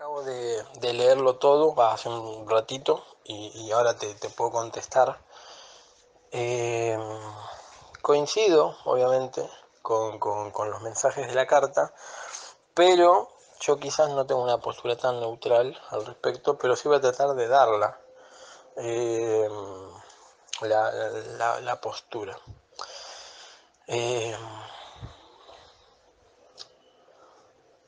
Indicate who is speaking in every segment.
Speaker 1: Acabo de leerlo todo, hace un ratito, y ahora te puedo contestar. Eh, Coincido, obviamente, con los mensajes de la carta, pero yo quizás no tengo una postura tan neutral al respecto, pero sí voy a tratar de darla, eh, la postura. Eh,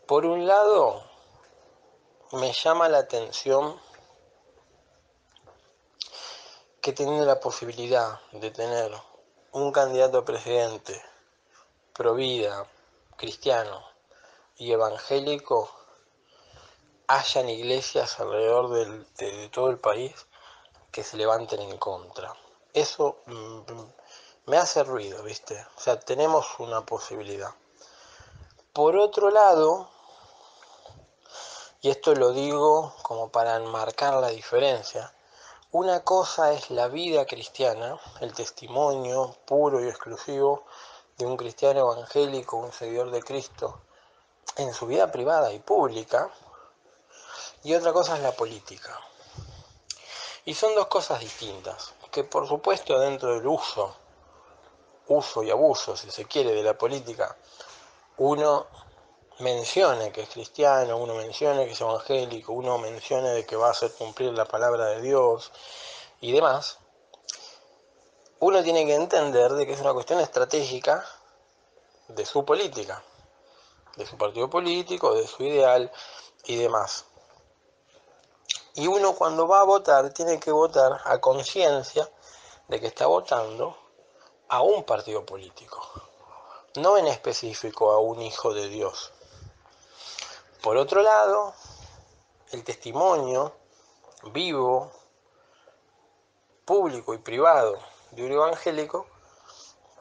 Speaker 1: por un lado, me llama la atención que teniendo la posibilidad de tener un candidato a presidente provida, cristiano y evangélico, hayan iglesias alrededor de todo el país que se levanten en contra. Eso me hace ruido, ¿viste? O sea, tenemos una posibilidad. Por otro lado, y esto lo digo como para enmarcar la diferencia, una cosa es la vida cristiana, el testimonio puro y exclusivo de un cristiano evangélico, un seguidor de Cristo, en su vida privada y pública, y otra cosa es la política. Y son dos cosas distintas, que por supuesto dentro del uso y abuso, si se quiere, de la política, uno mencione que es cristiano, uno mencione que es evangélico, uno mencione de que va a hacer cumplir la palabra de Dios y demás, uno tiene que entender de que es una cuestión estratégica de su política, de su partido político, de su ideal y demás. Y uno cuando va a votar tiene que votar a conciencia de que está votando a un partido político, no en específico a un hijo de Dios. Por otro lado, el testimonio vivo, público y privado de un evangélico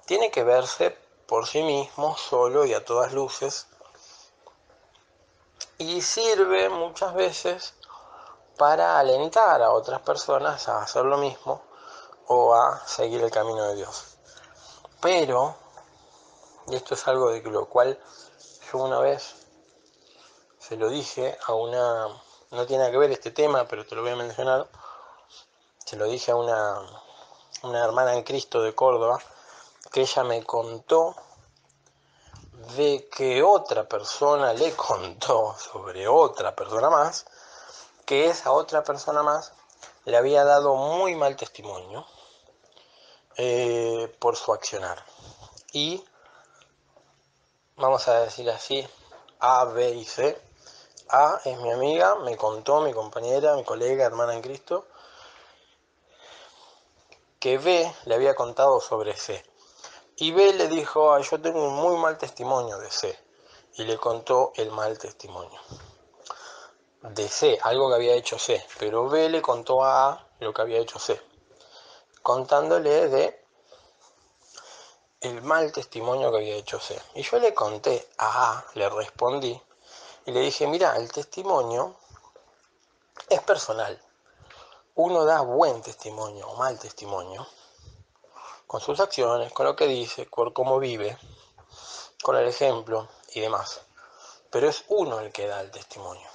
Speaker 1: tiene que verse por sí mismo, solo y a todas luces, y sirve muchas veces para alentar a otras personas a hacer lo mismo o a seguir el camino de Dios. Pero, y esto es algo de lo cual yo una vez se lo dije a una, no tiene nada que ver este tema, pero te lo voy a mencionar, se lo dije a una hermana en Cristo de Córdoba, que ella me contó de que otra persona le contó sobre otra persona más, que esa otra persona más le había dado muy mal testimonio por su accionar. Y, vamos a decir así, A, B y C. A es mi amiga, me contó, mi compañera, mi colega, hermana en Cristo, que B le había contado sobre C. Y B le dijo, yo tengo un muy mal testimonio de C. Y le contó el mal testimonio de C, algo que había hecho C. Pero B le contó a A lo que había hecho C, contándole de el mal testimonio que había hecho C. Y yo le conté a A, le respondí, y le dije, mira, el testimonio es personal. Uno da buen testimonio o mal testimonio con sus acciones, con lo que dice, con cómo vive, con el ejemplo y demás. Pero es uno el que da el testimonio.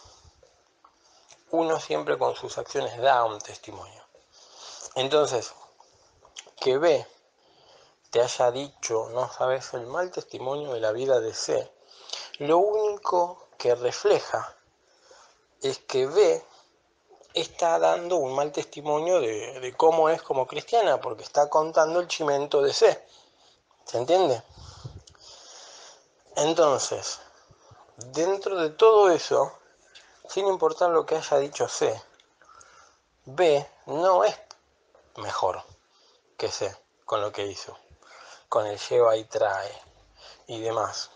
Speaker 1: Uno siempre con sus acciones da un testimonio. Entonces, que B te haya dicho, no sabes, el mal testimonio de la vida de C, lo único que refleja es que B está dando un mal testimonio de cómo es como cristiana, porque está contando el chimento de C. ¿Se entiende? Entonces, dentro de todo eso, sin importar lo que haya dicho C, B no es mejor que C con lo que hizo, con el lleva y trae y demás.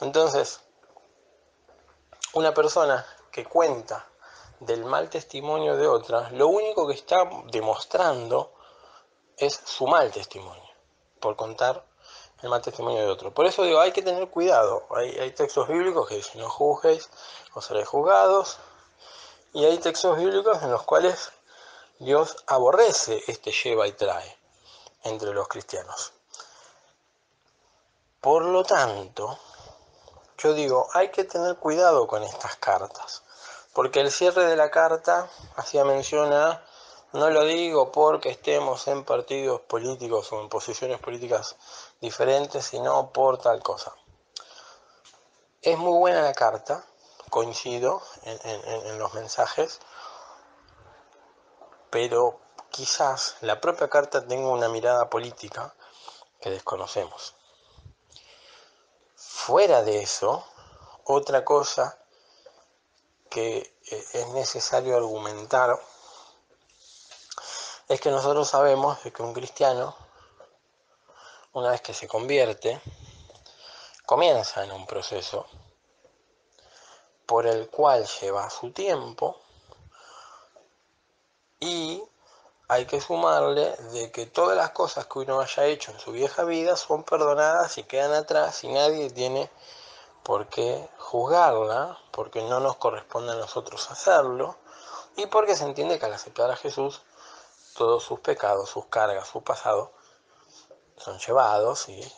Speaker 1: Entonces, una persona que cuenta del mal testimonio de otra, lo único que está demostrando es su mal testimonio, por contar el mal testimonio de otro. Por eso digo, hay que tener cuidado. Hay textos bíblicos que dicen, no juzguéis o seréis juzgados, y hay textos bíblicos en los cuales Dios aborrece este lleva y trae entre los cristianos. Por lo tanto, yo digo, hay que tener cuidado con estas cartas. porque el cierre de la carta hacía mención a: no lo digo porque estemos en partidos políticos o en posiciones políticas diferentes, sino por tal cosa. Es muy buena la carta, coincido en los mensajes, pero quizás la propia carta tenga una mirada política que desconocemos. Fuera de eso, otra cosa que es necesario argumentar es que nosotros sabemos de que un cristiano, una vez que se convierte, comienza en un proceso por el cual lleva su tiempo, y hay que sumarle de que todas las cosas que uno haya hecho en su vieja vida son perdonadas y quedan atrás, y nadie tiene por qué juzgarla, porque no nos corresponde a nosotros hacerlo, y porque se entiende que al aceptar a Jesús, todos sus pecados, sus cargas, su pasado son llevados y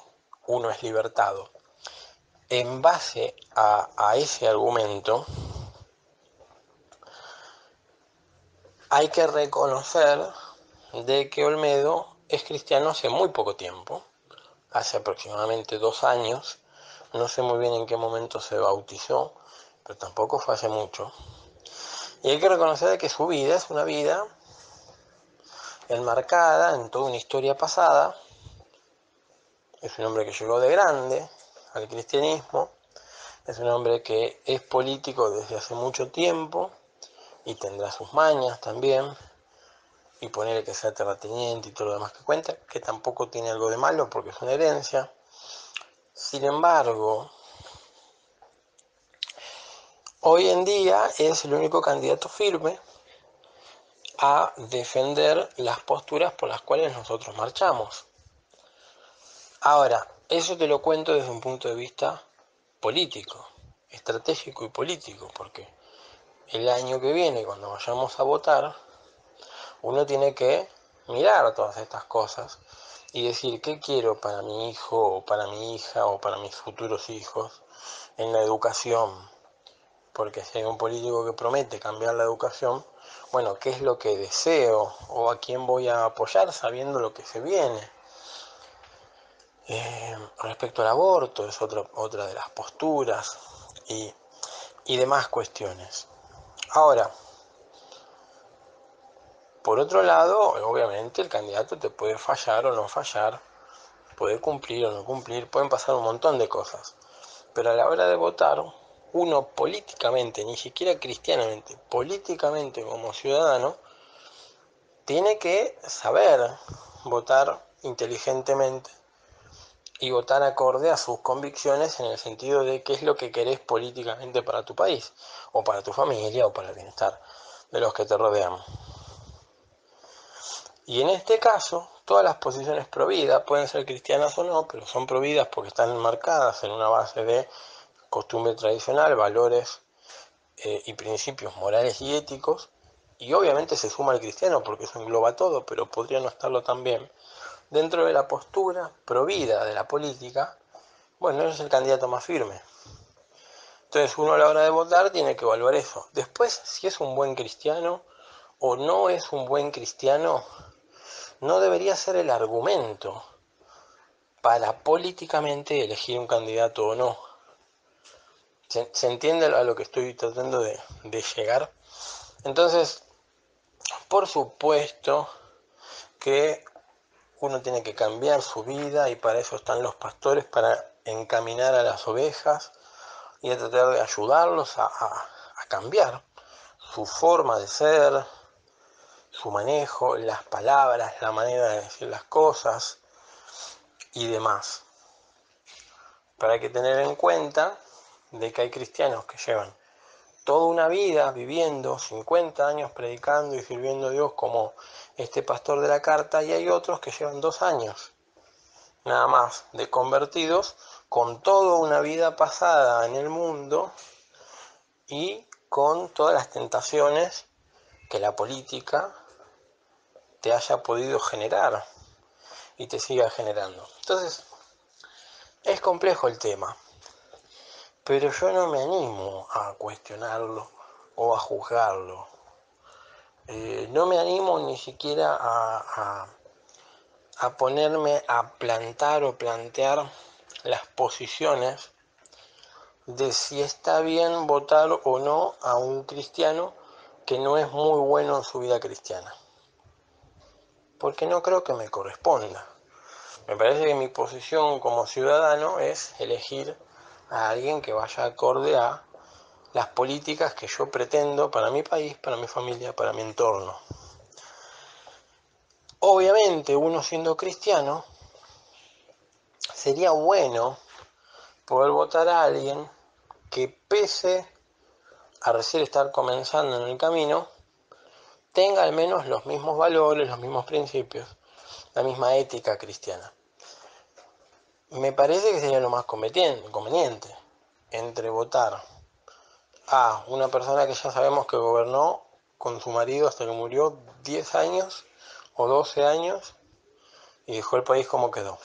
Speaker 1: uno es libertado. En base a ese argumento, hay que reconocer de que Olmedo es cristiano hace muy poco tiempo, hace aproximadamente 2 años, no sé muy bien en qué momento se bautizó, pero tampoco fue hace mucho, y hay que reconocer de que su vida es una vida enmarcada en toda una historia pasada. Es un hombre que llegó de grande al cristianismo, es un hombre que es político desde hace mucho tiempo y tendrá sus mañas también, y ponerle que sea terrateniente y todo lo demás que cuenta, que tampoco tiene algo de malo porque es una herencia. Sin embargo, hoy en día es el único candidato firme a defender las posturas por las cuales nosotros marchamos. Ahora, eso te lo cuento desde un punto de vista político, estratégico y político, porque el año que viene, cuando vayamos a votar, uno tiene que mirar todas estas cosas y decir: ¿qué quiero para mi hijo o para mi hija o para mis futuros hijos en la educación? Porque si hay un político que promete cambiar la educación, bueno, ¿qué es lo que deseo o a quién voy a apoyar sabiendo lo que se viene? Respecto al aborto es otra de las posturas y demás cuestiones. Ahora, por otro lado, obviamente el candidato te puede fallar o no fallar, puede cumplir o no cumplir, pueden pasar un montón de cosas, pero a la hora de votar, uno políticamente, ni siquiera cristianamente, políticamente como ciudadano, tiene que saber votar inteligentemente y votar acorde a sus convicciones, en el sentido de qué es lo que querés políticamente para tu país, o para tu familia, o para el bienestar de los que te rodean. Y en este caso, todas las posiciones pro vida pueden ser cristianas o no, pero son pro vidas porque están enmarcadas en una base de costumbre tradicional, valores y principios morales y éticos, y obviamente se suma el cristiano porque eso engloba todo, pero podría no estarlo también. Dentro de la postura pro vida de la política, bueno, él es el candidato más firme. Entonces uno a la hora de votar tiene que evaluar eso. Después, si es un buen cristiano o no es un buen cristiano, no debería ser el argumento para políticamente elegir un candidato o no. ¿Se entiende a lo que estoy tratando de llegar? Entonces, por supuesto que uno tiene que cambiar su vida, y para eso están los pastores, para encaminar a las ovejas y a tratar de ayudarlos a cambiar su forma de ser, su manejo, las palabras, la manera de decir las cosas y demás. Pero hay que tener en cuenta de que hay cristianos que llevan toda una vida viviendo, 50 años predicando y sirviendo a Dios, como este pastor de la carta, y hay otros que llevan 2 años nada más de convertidos, con toda una vida pasada en el mundo y con todas las tentaciones que la política te haya podido generar y te siga generando. Entonces, es complejo el tema, pero yo no me animo a cuestionarlo o a juzgarlo. No me animo ni siquiera a ponerme a plantar o plantear las posiciones de si está bien votar o no a un cristiano que no es muy bueno en su vida cristiana, porque no creo que me corresponda. Me parece que mi posición como ciudadano es elegir a alguien que vaya acorde a las políticas que yo pretendo para mi país, para mi familia, para mi entorno. Obviamente, uno siendo cristiano, sería bueno poder votar a alguien que, pese a recién estar comenzando en el camino, tenga al menos los mismos valores, los mismos principios, la misma ética cristiana. Me parece que sería lo más conveniente entre votar a una persona que ya sabemos que gobernó con su marido hasta que murió 10 años o 12 años y dejó el país como quedó.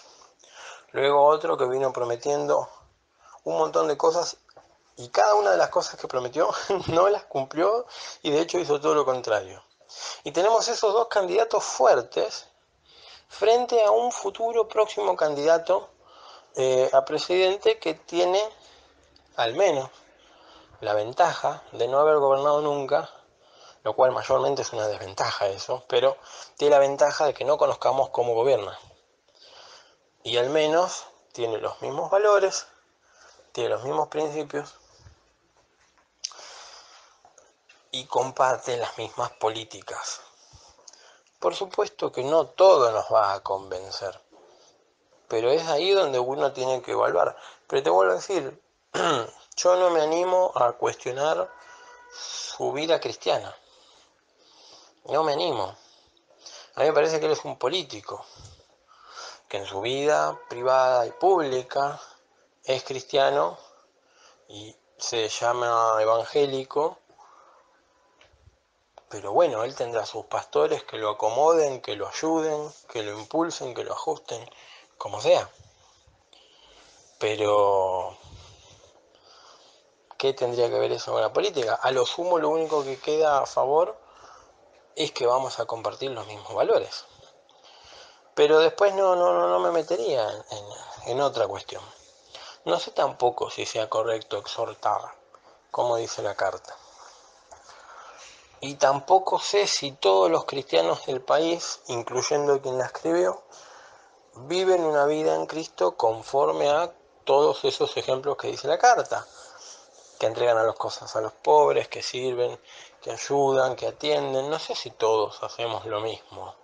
Speaker 1: Luego otro que vino prometiendo un montón de cosas y cada una de las cosas que prometió no las cumplió y de hecho hizo todo lo contrario. Y tenemos esos dos candidatos fuertes frente a un futuro próximo candidato a presidente que tiene al menos la ventaja de no haber gobernado nunca, lo cual mayormente es una desventaja eso, pero tiene la ventaja de que no conozcamos cómo gobierna. Y al menos tiene los mismos valores, tiene los mismos principios y comparte las mismas políticas. Por supuesto que no todo nos va a convencer, pero es ahí donde uno tiene que evaluar. Pero te vuelvo a decir, yo no me animo a cuestionar su vida cristiana. No me animo. A mí me parece que él es un político, que en su vida privada y pública es cristiano y se llama evangélico, pero bueno, él tendrá sus pastores que lo acomoden, que lo ayuden, que lo impulsen, que lo ajusten, como sea. Pero ¿qué tendría que ver eso con la política? A lo sumo lo único que queda a favor es que vamos a compartir los mismos valores. Pero después no me metería en otra cuestión. No sé tampoco si sea correcto exhortar, como dice la carta. Y tampoco sé si todos los cristianos del país, incluyendo quien la escribió, viven una vida en Cristo conforme a todos esos ejemplos que dice la carta. Que entregan a las cosas a los pobres, que sirven, que ayudan, que atienden. No sé si todos hacemos lo mismo.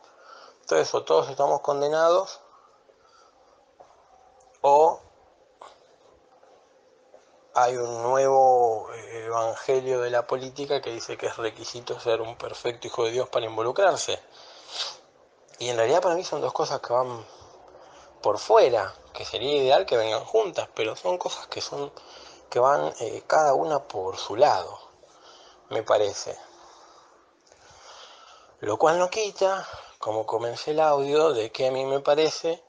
Speaker 1: Entonces, o todos estamos condenados, o hay un nuevo evangelio de la política que dice que es requisito ser un perfecto hijo de Dios para involucrarse. Y en realidad para mí son dos cosas que van por fuera, que sería ideal que vengan juntas, pero son cosas que van cada una por su lado, me parece. Lo cual no quita, como comencé el audio, de que a mí me parece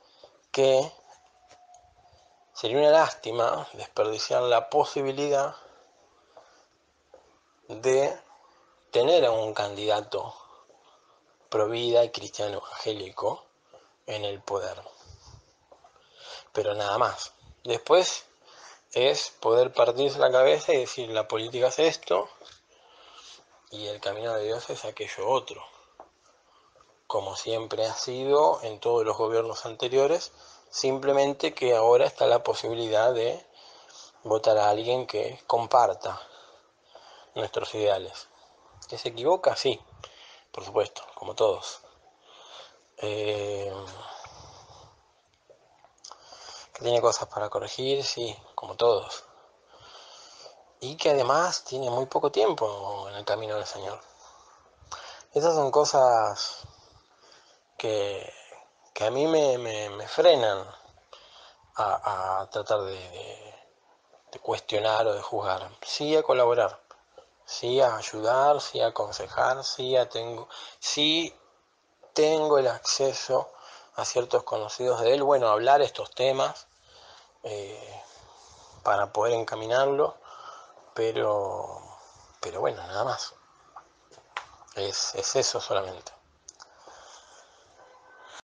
Speaker 1: que sería una lástima desperdiciar la posibilidad de tener a un candidato provida y cristiano evangélico en el poder. Pero nada más. Después es poder partirse la cabeza y decir la política es esto y el camino de Dios es aquello otro. Como siempre ha sido en todos los gobiernos anteriores, simplemente que ahora está la posibilidad de votar a alguien que comparta nuestros ideales. ¿Que se equivoca? Sí, por supuesto, como todos. ¿Que tiene cosas para corregir? Sí, como todos. Y que además tiene muy poco tiempo en el camino del Señor. Esas son cosas que a mí me frenan a tratar de cuestionar o de juzgar. Sí a colaborar, sí a ayudar, sí a aconsejar, sí tengo el acceso a ciertos conocidos de él, bueno, hablar estos temas para poder encaminarlo, pero Pero bueno, nada más. Es eso solamente.